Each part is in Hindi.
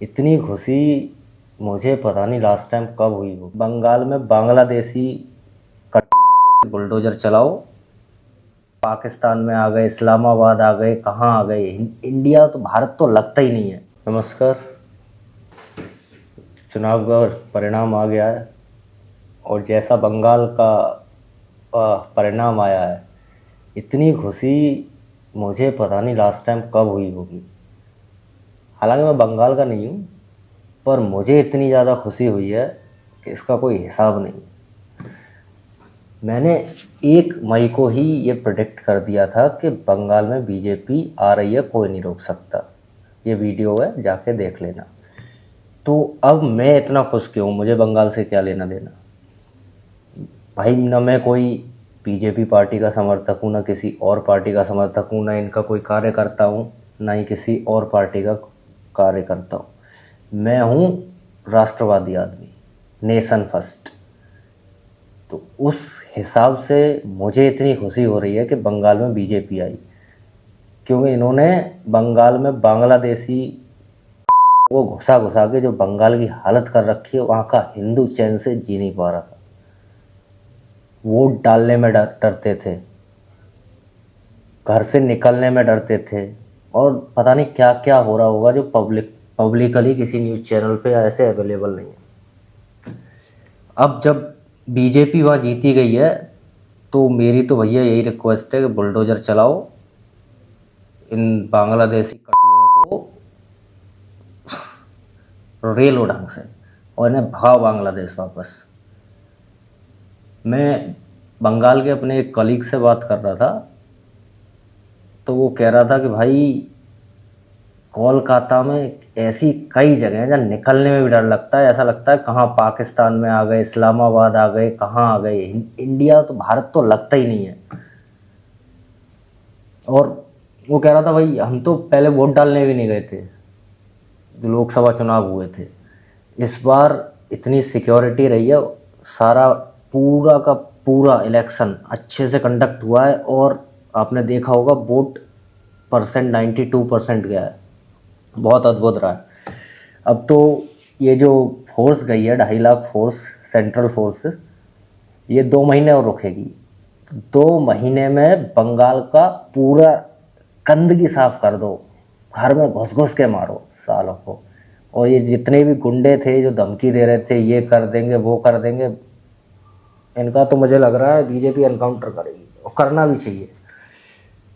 इतनी खुशी मुझे पता नहीं लास्ट टाइम कब हुई हो। बंगाल में बांग्लादेशी बुलडोजर चलाओ, पाकिस्तान में आ गए, इस्लामाबाद आ गए, कहाँ आ गए, इंडिया तो भारत तो लगता ही नहीं है। नमस्कार। चुनाव का परिणाम आ गया है और जैसा बंगाल का परिणाम आया है, इतनी खुशी मुझे पता नहीं लास्ट टाइम कब हुई होगी। हालांकि मैं बंगाल का नहीं हूँ, पर मुझे इतनी ज़्यादा खुशी हुई है कि इसका कोई हिसाब नहीं। मैंने 1 मई को ही ये प्रेडिक्ट कर दिया था कि बंगाल में बीजेपी आ रही है, कोई नहीं रोक सकता। ये वीडियो है, जाके देख लेना। तो अब मैं इतना खुश क्यों? मुझे बंगाल से क्या लेना देना भाई। न मैं कोई बीजेपी पार्टी का समर्थक हूँ, ना किसी और पार्टी का समर्थक हूँ, ना इनका कोई कार्यकर्ता हूँ, ना ही किसी और पार्टी का कार्यकर्ता हूँ। मैं हूँ राष्ट्रवादी आदमी, नेशन फर्स्ट। तो उस हिसाब से मुझे इतनी खुशी हो रही है कि बंगाल में बीजेपी आई, क्योंकि इन्होंने बंगाल में बांग्लादेशी वो घुसा घुसा के जो बंगाल की हालत कर रखी है, वहाँ का हिंदू चैन से जी नहीं पा रहा था। वोट डालने में डरते थे, घर से निकलने में डरते थे, और पता नहीं क्या क्या हो रहा होगा जो पब्लिकली किसी न्यूज़ चैनल पे ऐसे अवेलेबल नहीं है। अब जब बीजेपी वहाँ जीती गई है, तो मेरी तो भैया यही रिक्वेस्ट है कि बुलडोजर चलाओ, इन बांग्लादेशी कटुओं को रेलो ढंग से, और इन्हें भगाओ बांग्लादेश वापस। मैं बंगाल के अपने एक कलीग से बात कर रहा था, तो वो कह रहा था कि भाई कोलकाता में ऐसी कई जगह हैं जहाँ निकलने में भी डर लगता है। ऐसा लगता है कहाँ पाकिस्तान में आ गए, इस्लामाबाद आ गए, कहाँ आ गए, इंडिया तो भारत तो लगता ही नहीं है। और वो कह रहा था भाई हम तो पहले वोट डालने भी नहीं गए थे, जो लोकसभा चुनाव हुए थे। इस बार इतनी सिक्योरिटी रही है, सारा पूरा का पूरा इलेक्शन अच्छे से कंडक्ट हुआ है, और आपने देखा होगा वोट परसेंट 92% गया है। बहुत अद्भुत रहा है। अब तो ये जो फोर्स गई है 2.5 लाख फोर्स, सेंट्रल फोर्स, ये 2 महीने और रुकेगी। 2 महीने में बंगाल का पूरा गंदगी साफ कर दो, घर में घुस घुस के मारो सालों को। और ये जितने भी गुंडे थे जो धमकी दे रहे थे ये कर देंगे वो कर देंगे, इनका तो मुझे लग रहा है बीजेपी एनकाउंटर करेगी, और करना भी चाहिए।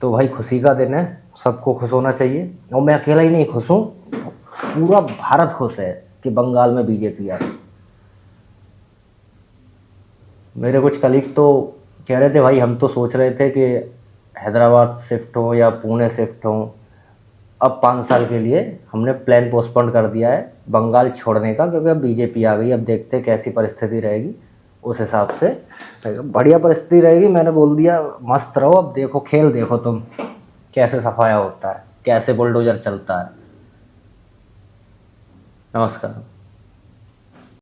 तो भाई खुशी का दिन है, सबको खुश होना चाहिए। और मैं अकेला ही नहीं खुश हूँ, पूरा भारत खुश है कि बंगाल में बीजेपी आई। मेरे कुछ कलीग तो कह रहे थे भाई हम तो सोच रहे थे कि हैदराबाद शिफ्ट हो या पुणे शिफ्ट हो। अब 5 साल के लिए हमने प्लान पोस्टपोन कर दिया है बंगाल छोड़ने का, क्योंकि अब बीजेपी आ गई। अब देखते हैं कैसी परिस्थिति रहेगी, उस हिसाब से बढ़िया परिस्थिति रहेगी। मैंने बोल दिया मस्त रहो, अब देखो खेल देखो तुम, कैसे सफाया होता है, कैसे बुलडोजर चलता है। नमस्कार।